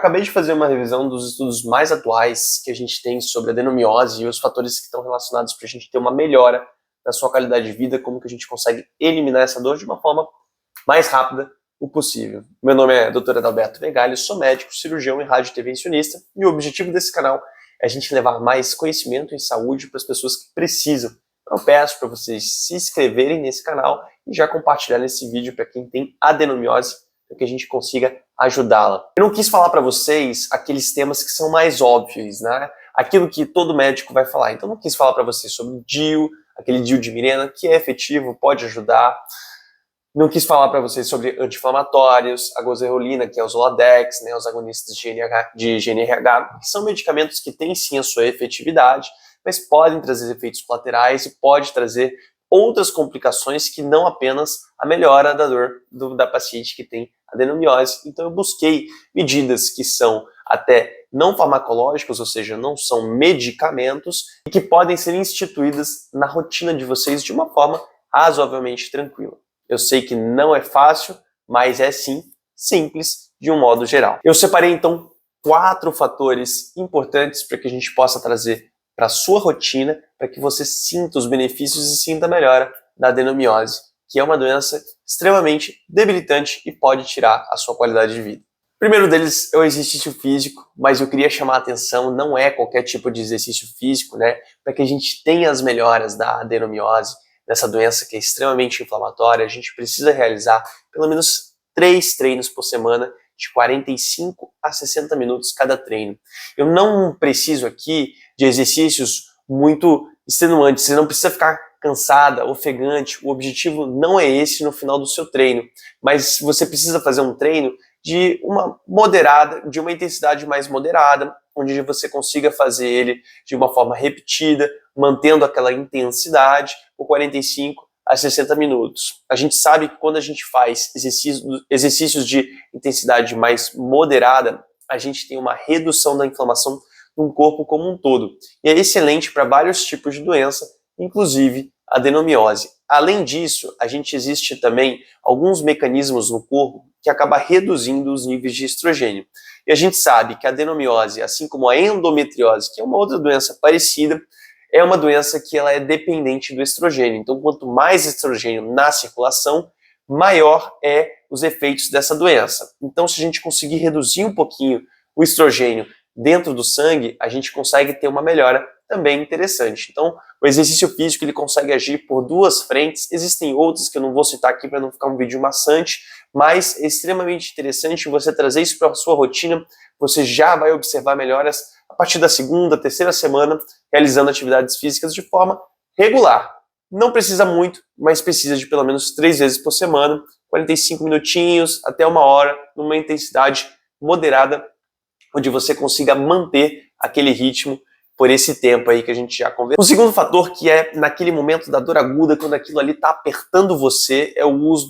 Acabei de fazer uma revisão dos estudos mais atuais que a gente tem sobre adenomiose e os fatores que estão relacionados para a gente ter uma melhora na sua qualidade de vida, como que a gente consegue eliminar essa dor de uma forma mais rápida o possível. Meu nome é Dr. Adalberto Megali, sou médico, cirurgião e radiointervencionista e o objetivo desse canal é a gente levar mais conhecimento em saúde para as pessoas que precisam. Então eu peço para vocês se inscreverem nesse canal e já compartilhar esse vídeo para quem tem adenomiose, para que a gente consiga ajudá-la. Eu não quis falar para vocês aqueles temas que são mais óbvios, né? Aquilo que todo médico vai falar. Então eu não quis falar para vocês sobre DIU, aquele DIU de Mirena, que é efetivo, pode ajudar. Não quis falar para vocês sobre anti-inflamatórios, a gozerolina, que é o Zoladex, né, os agonistas de GnRH, que são medicamentos que têm sim a sua efetividade, mas podem trazer efeitos colaterais e pode trazer outras complicações que não apenas a melhora da dor da paciente que tem adenomiose. Então eu busquei medidas que são até não farmacológicas, ou seja, não são medicamentos, e que podem ser instituídas na rotina de vocês de uma forma razoavelmente tranquila. Eu sei que não é fácil, mas é sim simples de um modo geral. Eu separei então 4 fatores importantes para que a gente possa trazer para a sua rotina, para que você sinta os benefícios e sinta a melhora da adenomiose, que é uma doença extremamente debilitante e pode tirar a sua qualidade de vida. O primeiro deles é o exercício físico, mas eu queria chamar a atenção, não é qualquer tipo de exercício físico, né? Para que a gente tenha as melhoras da adenomiose, dessa doença que é extremamente inflamatória, a gente precisa realizar pelo menos 3 treinos por semana, de 45 a 60 minutos cada treino. Eu não preciso aqui de exercícios muito extenuantes, você não precisa ficar cansada, ofegante, o objetivo não é esse no final do seu treino, mas você precisa fazer um treino de uma intensidade mais moderada, onde você consiga fazer ele de uma forma repetida, mantendo aquela intensidade por 45 a 60 minutos. A gente sabe que quando a gente faz exercícios de intensidade mais moderada, a gente tem uma redução da inflamação no corpo como um todo. E é excelente para vários tipos de doença, inclusive a adenomiose. Além disso, existe também alguns mecanismos no corpo que acabam reduzindo os níveis de estrogênio. E a gente sabe que a adenomiose, assim como a endometriose, que é uma outra doença parecida, é uma doença que ela é dependente do estrogênio. Então, quanto mais estrogênio na circulação, maior é os efeitos dessa doença. Então, se a gente conseguir reduzir um pouquinho o estrogênio dentro do sangue, a gente consegue ter uma melhora também interessante. Então, o exercício físico ele consegue agir por 2 frentes. Existem outras que eu não vou citar aqui para não ficar um vídeo maçante, mas é extremamente interessante você trazer isso para a sua rotina. Você já vai observar melhoras a partir da 2ª, 3ª semana, realizando atividades físicas de forma regular. Não precisa muito, mas precisa de pelo menos 3 vezes por semana, 45 minutinhos até 1 hora, numa intensidade moderada, onde você consiga manter aquele ritmo por esse tempo aí que a gente já conversou. O segundo fator, que é naquele momento da dor aguda, quando aquilo ali está apertando você, é o uso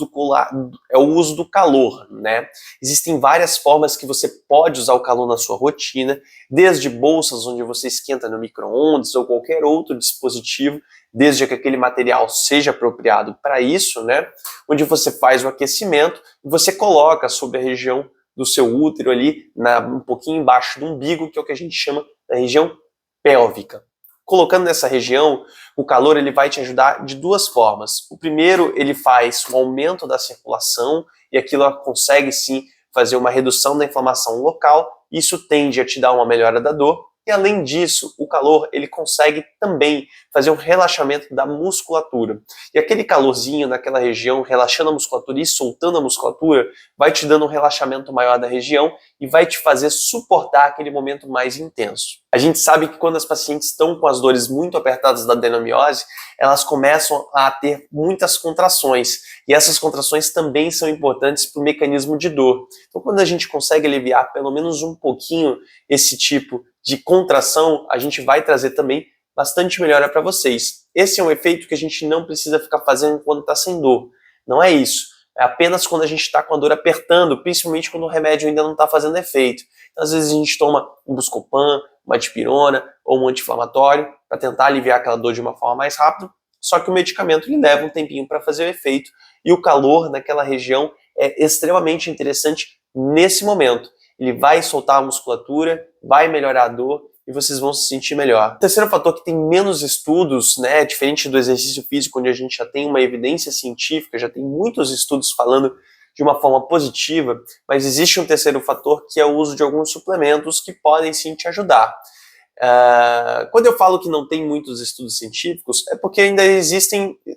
do calor, né? Existem várias formas que você pode usar o calor na sua rotina, desde bolsas onde você esquenta no micro-ondas ou qualquer outro dispositivo, desde que aquele material seja apropriado para isso, né? Onde você faz o aquecimento e você coloca sobre a região do seu útero ali, um pouquinho embaixo do umbigo, que é o que a gente chama da região pélvica. Colocando nessa região, o calor ele vai te ajudar de 2 formas. O primeiro, ele faz um aumento da circulação e aquilo consegue sim fazer uma redução da inflamação local. Isso tende a te dar uma melhora da dor. E além disso, o calor ele consegue também fazer um relaxamento da musculatura. E aquele calorzinho naquela região, relaxando a musculatura e soltando a musculatura, vai te dando um relaxamento maior da região e vai te fazer suportar aquele momento mais intenso. A gente sabe que quando as pacientes estão com as dores muito apertadas da adenomiose, elas começam a ter muitas contrações. E essas contrações também são importantes para o mecanismo de dor. Então, quando a gente consegue aliviar pelo menos um pouquinho esse tipo de contração, a gente vai trazer também bastante melhora para vocês. Esse é um efeito que a gente não precisa ficar fazendo quando está sem dor. Não é isso. É apenas quando a gente está com a dor apertando, principalmente quando o remédio ainda não está fazendo efeito. Então, às vezes a gente toma um Buscopan, uma dipirona ou um anti-inflamatório para tentar aliviar aquela dor de uma forma mais rápida, só que o medicamento ele leva um tempinho para fazer o efeito e o calor naquela região é extremamente interessante nesse momento. ele vai soltar a musculatura, vai melhorar a dor e vocês vão se sentir melhor. O terceiro fator que tem menos estudos, né, diferente do exercício físico, onde a gente já tem uma evidência científica, já tem muitos estudos falando de uma forma positiva, mas existe um terceiro fator que é o uso de alguns suplementos que podem sim te ajudar. Quando eu falo que não tem muitos estudos científicos, é porque ainda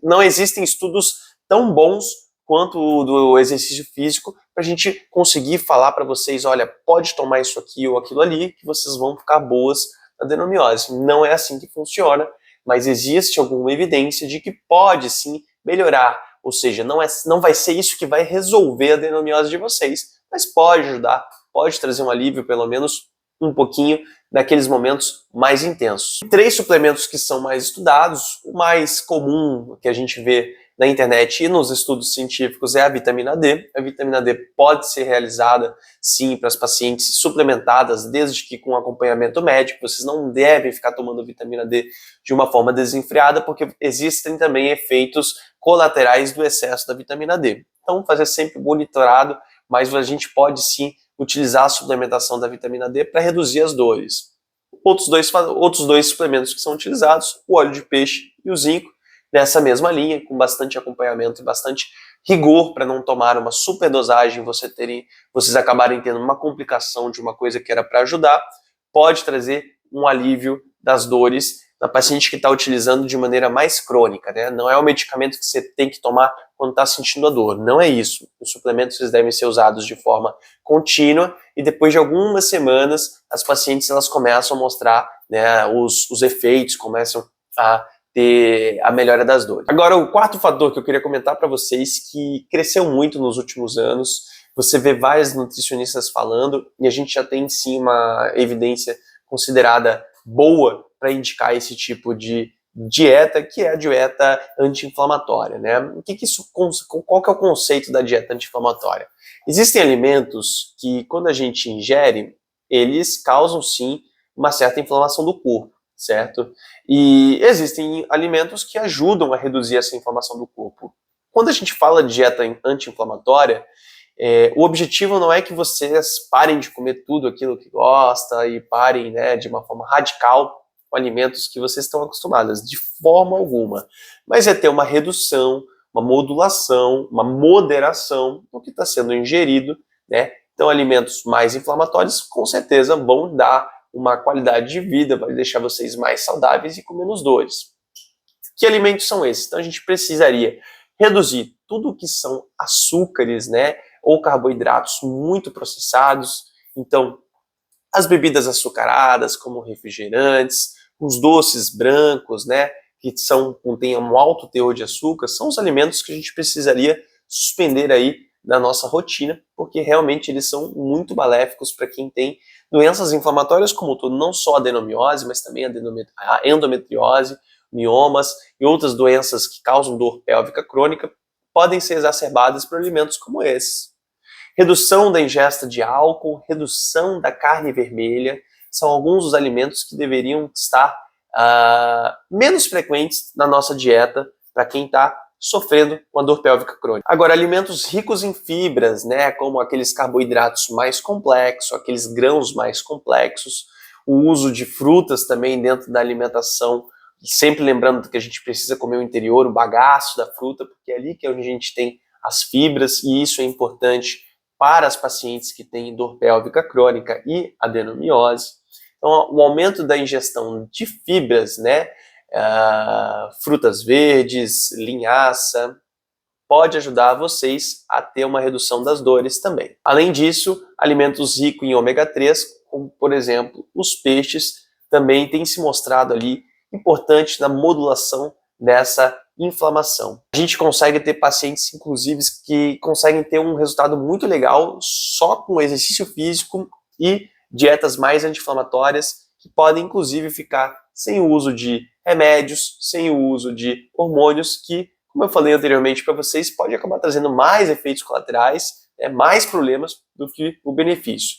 não existem estudos tão bons quanto o do exercício físico para a gente conseguir falar para vocês, olha, pode tomar isso aqui ou aquilo ali, que vocês vão ficar boas na adenomiose. Não é assim que funciona, mas existe alguma evidência de que pode sim melhorar, ou seja, não vai ser isso que vai resolver a adenomiose de vocês, mas pode ajudar, pode trazer um alívio, pelo menos um pouquinho, naqueles momentos mais intensos. 3 suplementos que são mais estudados, o mais comum que a gente vê na internet e nos estudos científicos é a vitamina D. A vitamina D pode ser realizada, sim, para as pacientes suplementadas, desde que com acompanhamento médico. Vocês não devem ficar tomando vitamina D de uma forma desenfreada, porque existem também efeitos colaterais do excesso da vitamina D. Então, fazer sempre monitorado, mas a gente pode sim utilizar a suplementação da vitamina D para reduzir as dores. Outros dois suplementos que são utilizados, o óleo de peixe e o zinco, nessa mesma linha, com bastante acompanhamento e bastante rigor para não tomar uma superdosagem, vocês acabarem tendo uma complicação de uma coisa que era para ajudar, pode trazer um alívio das dores na paciente que está utilizando de maneira mais crônica, né? Não é o medicamento que você tem que tomar quando está sentindo a dor, não é isso. Os suplementos eles devem ser usados de forma contínua e depois de algumas semanas as pacientes elas começam a mostrar, né, os efeitos, começam a ter a melhora das dores. Agora, o quarto fator que eu queria comentar para vocês, que cresceu muito nos últimos anos, você vê vários nutricionistas falando, e a gente já tem sim uma evidência considerada boa para indicar esse tipo de dieta, que é a dieta anti-inflamatória, né? Qual que é o conceito da dieta anti-inflamatória? Existem alimentos que, quando a gente ingere, eles causam sim uma certa inflamação do corpo, certo? E existem alimentos que ajudam a reduzir essa inflamação do corpo. Quando a gente fala de dieta anti-inflamatória, o objetivo não é que vocês parem de comer tudo aquilo que gosta e parem, né, de uma forma radical com alimentos que vocês estão acostumados, de forma alguma. Mas é ter uma redução, uma modulação, uma moderação do que está sendo ingerido, né? Então, alimentos mais inflamatórios, com certeza, vão dar uma qualidade de vida, vai deixar vocês mais saudáveis e com menos dores. Que alimentos são esses? Então, a gente precisaria reduzir tudo que são açúcares, né? Ou carboidratos muito processados. Então, as bebidas açucaradas, como refrigerantes, os doces brancos, né, que contêm um alto teor de açúcar, são os alimentos que a gente precisaria suspender aí da nossa rotina, porque realmente eles são muito maléficos para quem tem doenças inflamatórias como todo, não só a adenomiose, mas também a endometriose, miomas e outras doenças que causam dor pélvica crônica, podem ser exacerbadas por alimentos como esses. Redução da ingesta de álcool, redução da carne vermelha, são alguns dos alimentos que deveriam estar menos frequentes na nossa dieta para quem está sofrendo com a dor pélvica crônica. Agora, alimentos ricos em fibras, né, como aqueles carboidratos mais complexos, aqueles grãos mais complexos, o uso de frutas também dentro da alimentação, sempre lembrando que a gente precisa comer o interior, o bagaço da fruta, porque é ali que é onde a gente tem as fibras, e isso é importante para as pacientes que têm dor pélvica crônica e adenomiose. Então, o aumento da ingestão de fibras, né, frutas verdes, linhaça, pode ajudar vocês a ter uma redução das dores também. Além disso, alimentos ricos em ômega 3, como por exemplo os peixes, também têm se mostrado ali importante na modulação dessa inflamação. A gente consegue ter pacientes, inclusive, que conseguem ter um resultado muito legal só com exercício físico e dietas mais anti-inflamatórias, que podem, inclusive, ficar sem o uso de remédios, sem o uso de hormônios, que, como eu falei anteriormente para vocês, pode acabar trazendo mais efeitos colaterais, mais problemas do que o benefício.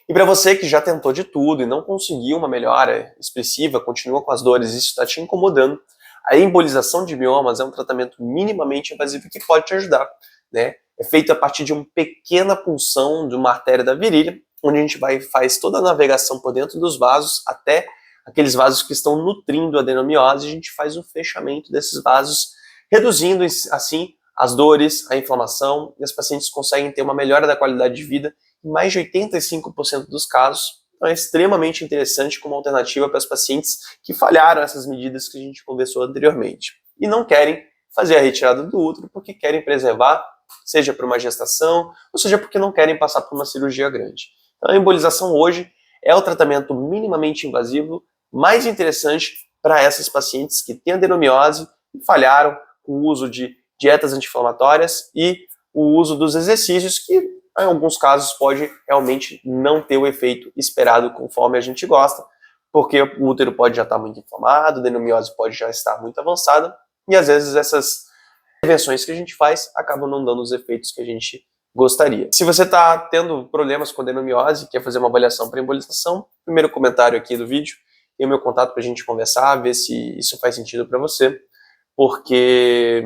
E para você que já tentou de tudo e não conseguiu uma melhora expressiva, continua com as dores e isso está te incomodando, a embolização de miomas é um tratamento minimamente invasivo que pode te ajudar, né? É feito a partir de uma pequena punção de uma artéria da virilha, onde a gente faz toda a navegação por dentro dos vasos até aqueles vasos que estão nutrindo a adenomiose, e a gente faz o fechamento desses vasos, reduzindo assim as dores, a inflamação, e as pacientes conseguem ter uma melhora da qualidade de vida em mais de 85% dos casos. Então é extremamente interessante como alternativa para as pacientes que falharam essas medidas que a gente conversou anteriormente e não querem fazer a retirada do útero porque querem preservar, seja por uma gestação, ou seja porque não querem passar por uma cirurgia grande. Então a embolização hoje é o tratamento minimamente invasivo mais interessante para essas pacientes que têm adenomiose e falharam com o uso de dietas anti-inflamatórias e o uso dos exercícios que, em alguns casos, pode realmente não ter o efeito esperado conforme a gente gosta, porque o útero pode já estar muito inflamado, a adenomiose pode já estar muito avançada, e às vezes essas intervenções que a gente faz acabam não dando os efeitos que a gente gostaria. Se você está tendo problemas com adenomiose e quer fazer uma avaliação para embolização, primeiro comentário aqui do vídeo, tem o meu contato para a gente conversar, ver se isso faz sentido para você, porque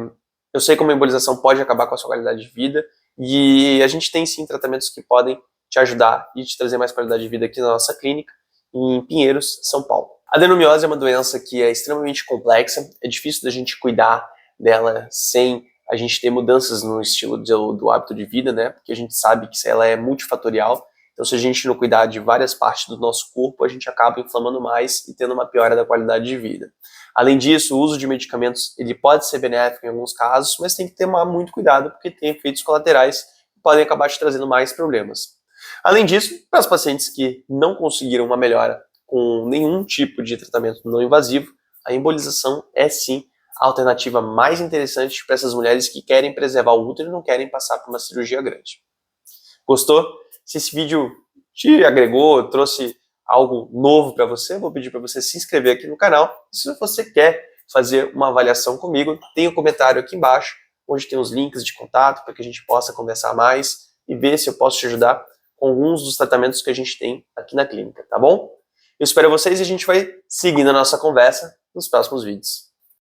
eu sei como a embolização pode acabar com a sua qualidade de vida, e a gente tem sim tratamentos que podem te ajudar e te trazer mais qualidade de vida aqui na nossa clínica, em Pinheiros, São Paulo. A adenomiose é uma doença que é extremamente complexa, é difícil da gente cuidar dela sem a gente ter mudanças no estilo do hábito de vida, né? Porque a gente sabe que ela é multifatorial, então se a gente não cuidar de várias partes do nosso corpo, a gente acaba inflamando mais e tendo uma piora da qualidade de vida. Além disso, o uso de medicamentos ele pode ser benéfico em alguns casos, mas tem que ter muito cuidado porque tem efeitos colaterais que podem acabar te trazendo mais problemas. Além disso, para as pacientes que não conseguiram uma melhora com nenhum tipo de tratamento não invasivo, a embolização é sim a alternativa mais interessante para essas mulheres que querem preservar o útero e não querem passar por uma cirurgia grande. Gostou? Se esse vídeo te agregou, trouxe algo novo para você, vou pedir para você se inscrever aqui no canal. E se você quer fazer uma avaliação comigo, tem um comentário aqui embaixo, onde tem os links de contato para que a gente possa conversar mais e ver se eu posso te ajudar com alguns dos tratamentos que a gente tem aqui na clínica, tá bom? Eu espero vocês e a gente vai seguindo a nossa conversa nos próximos vídeos.